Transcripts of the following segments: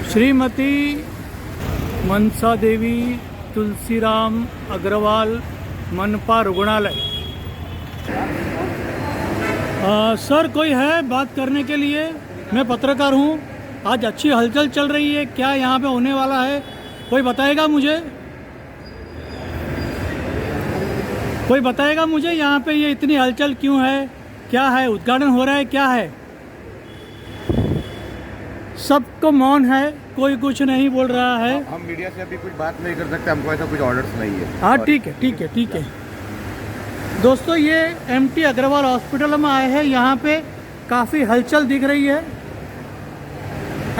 श्रीमती मनसा देवी तुलसीराम अग्रवाल मनपा रुग्णालय। सर कोई है बात करने के लिए? मैं पत्रकार हूँ। आज अच्छी हलचल चल रही है, क्या यहाँ पे होने वाला है? कोई बताएगा मुझे? कोई बताएगा मुझे यहाँ पे ये इतनी हलचल क्यों है? क्या है? उद्घाटन हो रहा है? क्या है? सबको मौन है, कोई कुछ नहीं बोल रहा है। हम मीडिया से अभी कुछ बात नहीं कर सकते, हमको ऐसा कुछ ऑर्डर्स नहीं है। हाँ ठीक है। दोस्तों ये एमटी अग्रवाल हॉस्पिटल में आए हैं। यहाँ पे काफ़ी हलचल दिख रही है।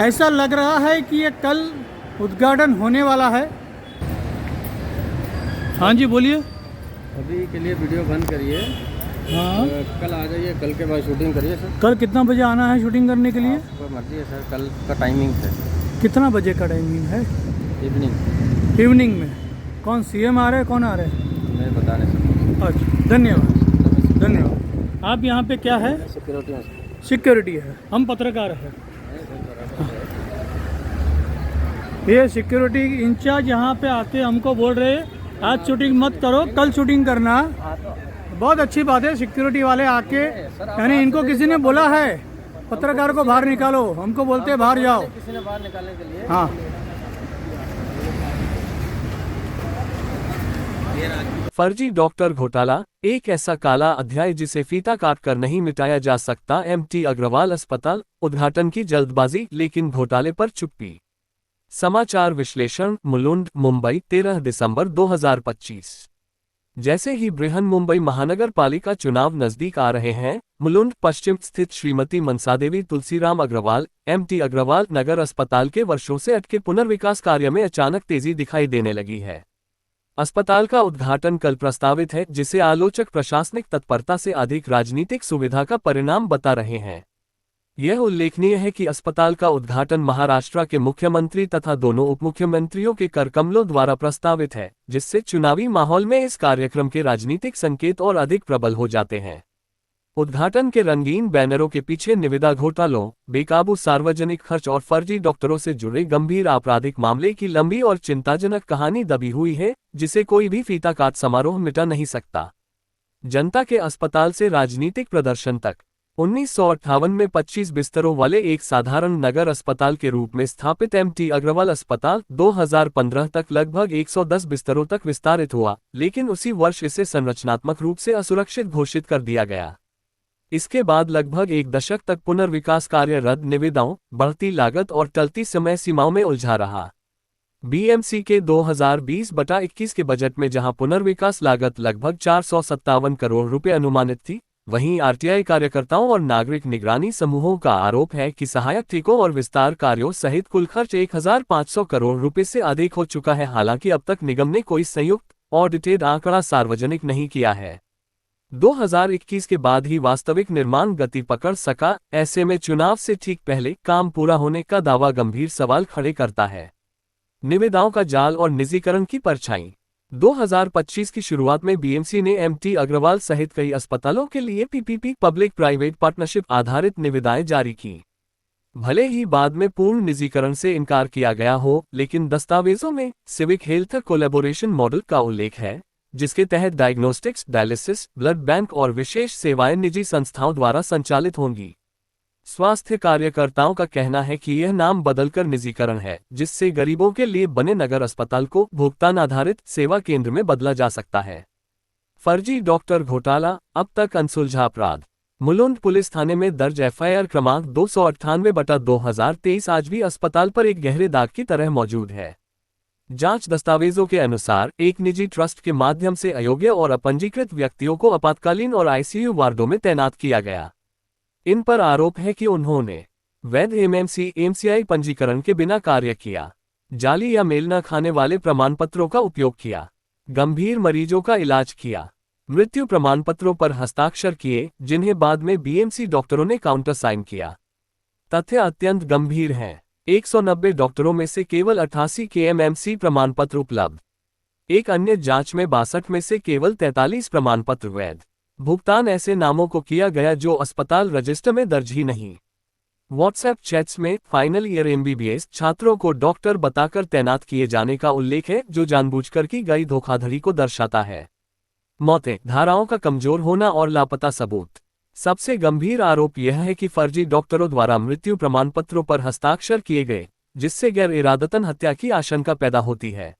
ऐसा लग रहा है कि ये कल उद्घाटन होने वाला है। हाँ जी बोलिए। अभी के लिए वीडियो बंद करिए। हाँ कल आ जाइए, कल के बाद शूटिंग करिए सर। कल कितना बजे आना है शूटिंग करने के लिए? आपको मर्जी है सर, कल का टाइमिंग है। कितना बजे का टाइमिंग है? इवनिंग में। कौन सीएम आ रहे हैं? कौन आ रहे हैं? मैं बता नहीं सकता। अच्छा धन्यवाद। आप यहाँ पे क्या है? सिक्योरिटी है। हम पत्रकार हैं। ये सिक्योरिटी इंचार्ज यहाँ पे आके हमको बोल रहे हैं आज शूटिंग मत करो, कल शूटिंग करना। बहुत अच्छी बात है, सिक्योरिटी वाले आके, यानी इनको किसी ने बोला है पत्रकार को बाहर निकालो, हमको बोलते हैं बाहर जाओ। किसी ने बाहर निकालने के लिए। हाँ फर्जी डॉक्टर घोटाला, एक ऐसा काला अध्याय जिसे फीता काट कर नहीं मिटाया जा सकता। एमटी अग्रवाल अस्पताल उद्घाटन की जल्दबाजी, लेकिन घोटाले पर चुप्पी। समाचार विश्लेषण। मुलुंड, मुंबई, 13 दिसंबर 2025। जैसे ही बृहन मुंबई महानगर पालिका चुनाव नजदीक आ रहे हैं, मुलुंड पश्चिम स्थित श्रीमती मनसादेवी तुलसीराम अग्रवाल एमटी अग्रवाल नगर अस्पताल के वर्षों से अटके पुनर्विकास कार्य में अचानक तेजी दिखाई देने लगी है। अस्पताल का उद्घाटन कल प्रस्तावित है, जिसे आलोचक प्रशासनिक तत्परता से अधिक राजनीतिक सुविधा का परिणाम बता रहे हैं। यह उल्लेखनीय है कि अस्पताल का उद्घाटन महाराष्ट्र के मुख्यमंत्री तथा दोनों उपमुख्यमंत्रियों के करकमलों द्वारा प्रस्तावित है, जिससे चुनावी माहौल में इस कार्यक्रम के राजनीतिक संकेत और अधिक प्रबल हो जाते हैं। उद्घाटन के रंगीन बैनरों के पीछे निविदा घोटालों, बेकाबू सार्वजनिक खर्च और फर्जी डॉक्टरों से जुड़े गंभीर आपराधिक मामले की लंबी और चिंताजनक कहानी दबी हुई है, जिसे कोई भी फीता काट समारोह मिटा नहीं सकता। जनता के अस्पताल से राजनीतिक प्रदर्शन तक। 1958 में 25 बिस्तरों वाले एक साधारण नगर अस्पताल के रूप में स्थापित एमटी अग्रवाल अस्पताल 2015 तक लगभग 110 बिस्तरों तक विस्तारित हुआ, लेकिन उसी वर्ष इसे संरचनात्मक रूप से असुरक्षित घोषित कर दिया गया। इसके बाद लगभग एक दशक तक पुनर्विकास कार्य रद्द निविदाओं, बढ़ती लागत और टलती समय सीमाओं में उलझा रहा। बीएमसी के 2020-21 के बजट में जहां पुनर्विकास लागत लगभग 457 करोड़ रुपए अनुमानित थी, वहीं आरटीआई कार्यकर्ताओं और नागरिक निगरानी समूहों का आरोप है कि सहायक ठेकों और विस्तार कार्यों सहित कुल खर्च 1500 करोड़ रुपए से अधिक हो चुका है। हालांकि अब तक निगम ने कोई संयुक्त ऑडिटेड आंकड़ा सार्वजनिक नहीं किया है। 2021 के बाद ही वास्तविक निर्माण गति पकड़ सका। ऐसे में चुनाव से ठीक पहले काम पूरा होने का दावा गंभीर सवाल खड़े करता है। निविदाओं का जाल और निजीकरण की परछाई। 2025 की शुरुआत में बीएमसी ने एमटी अग्रवाल सहित कई अस्पतालों के लिए पीपीपी पब्लिक प्राइवेट पार्टनरशिप आधारित निविदाएं जारी की। भले ही बाद में पूर्ण निजीकरण से इनकार किया गया हो, लेकिन दस्तावेजों में सिविक हेल्थ कोलैबोरेशन मॉडल का उल्लेख है, जिसके तहत डायग्नोस्टिक्स, डायलिसिस, ब्लड बैंक और विशेष सेवाएं निजी संस्थाओं द्वारा संचालित होंगी। स्वास्थ्य कार्यकर्ताओं का कहना है कि यह नाम बदलकर निजीकरण है, जिससे गरीबों के लिए बने नगर अस्पताल को भुगतान आधारित सेवा केंद्र में बदला जा सकता है। फर्जी डॉक्टर घोटाला, अब तक अनसुलझा अपराध। मुलुंड पुलिस थाने में दर्ज एफआईआर क्रमांक 298/2023 आज भी अस्पताल पर एक गहरे दाग की तरह मौजूद है। जांच दस्तावेजों के अनुसार एक निजी ट्रस्ट के माध्यम से अयोग्य और अपंजीकृत व्यक्तियों को आपातकालीन और आईसीयू वार्डों में तैनात किया गया। इन पर आरोप है कि उन्होंने वैध एमसीआई पंजीकरण के बिना कार्य किया, जाली या मेल न खाने वाले प्रमाणपत्रों का उपयोग किया, गंभीर मरीजों का इलाज किया, मृत्यु प्रमाणपत्रों पर हस्ताक्षर किए, जिन्हें बाद में बीएमसी डॉक्टरों ने काउंटर साइन किया। तथ्य अत्यंत गंभीर हैं। 190 डॉक्टरों में से केवल 88 के एमएमसी प्रमाणपत्र उपलब्ध। एक अन्य जांच में 62 में से केवल 43 प्रमाणपत्र वैध। भुगतान ऐसे नामों को किया गया जो अस्पताल रजिस्टर में दर्ज ही नहीं। व्हाट्सएप चैट्स में फाइनल ईयर एमबीबीएस छात्रों को डॉक्टर बताकर तैनात किए जाने का उल्लेख है, जो जानबूझकर की गई धोखाधड़ी को दर्शाता है। मौतें, धाराओं का कमजोर होना और लापता सबूत। सबसे गंभीर आरोप यह है कि फर्जी डॉक्टरों द्वारा मृत्यु प्रमाण पत्रों पर हस्ताक्षर किए गए, जिससे गैर इरादतन हत्या की आशंका पैदा होती है।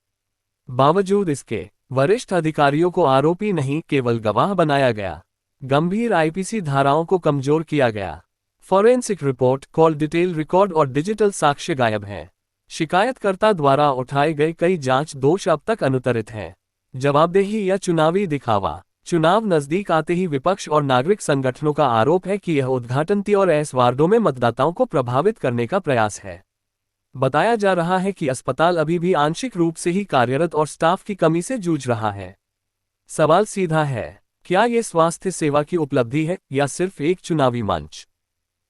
बावजूद इसके वरिष्ठ अधिकारियों को आरोपी नहीं, केवल गवाह बनाया गया। गंभीर आईपीसी धाराओं को कमजोर किया गया। Forensic report, call detail record और डिजिटल साक्ष्य गायब हैं। शिकायतकर्ता द्वारा उठाए गए कई जांच दोष अब तक अनुत्तरित हैं। जवाबदेही या चुनावी दिखावा। चुनाव नजदीक आते ही विपक्ष और नागरिक संगठनों का आरोप है कि यह उद्घाटन और ऐसे वार्डों में मतदाताओं को प्रभावित करने का प्रयास है। बताया जा रहा है कि अस्पताल अभी भी आंशिक रूप से ही कार्यरत और स्टाफ की कमी से जूझ रहा है। सवाल सीधा है, क्या ये स्वास्थ्य सेवा की उपलब्धि है या सिर्फ एक चुनावी मंच?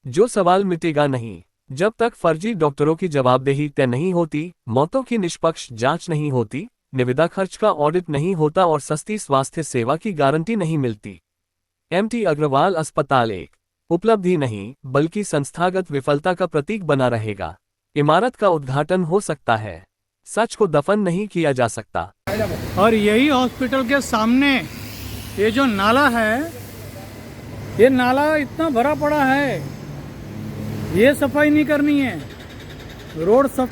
जो सवाल मिटेगा नहीं जब तक फर्जी डॉक्टरों की जवाबदेही तय नहीं होती, मौतों की निष्पक्ष जांच नहीं होती, निविदा खर्च का ऑडिट नहीं होता और सस्ती स्वास्थ्य सेवा की गारंटी नहीं मिलती। एमटी अग्रवाल अस्पताल एक उपलब्धि नहीं, बल्कि संस्थागत विफलता का प्रतीक बना रहेगा। इमारत का उद्घाटन हो सकता है, सच को दफन नहीं किया जा सकता। और यही हॉस्पिटल के सामने ये जो नाला है, ये नाला इतना भरा पड़ा है, ये सफाई नहीं करनी है। रोड सब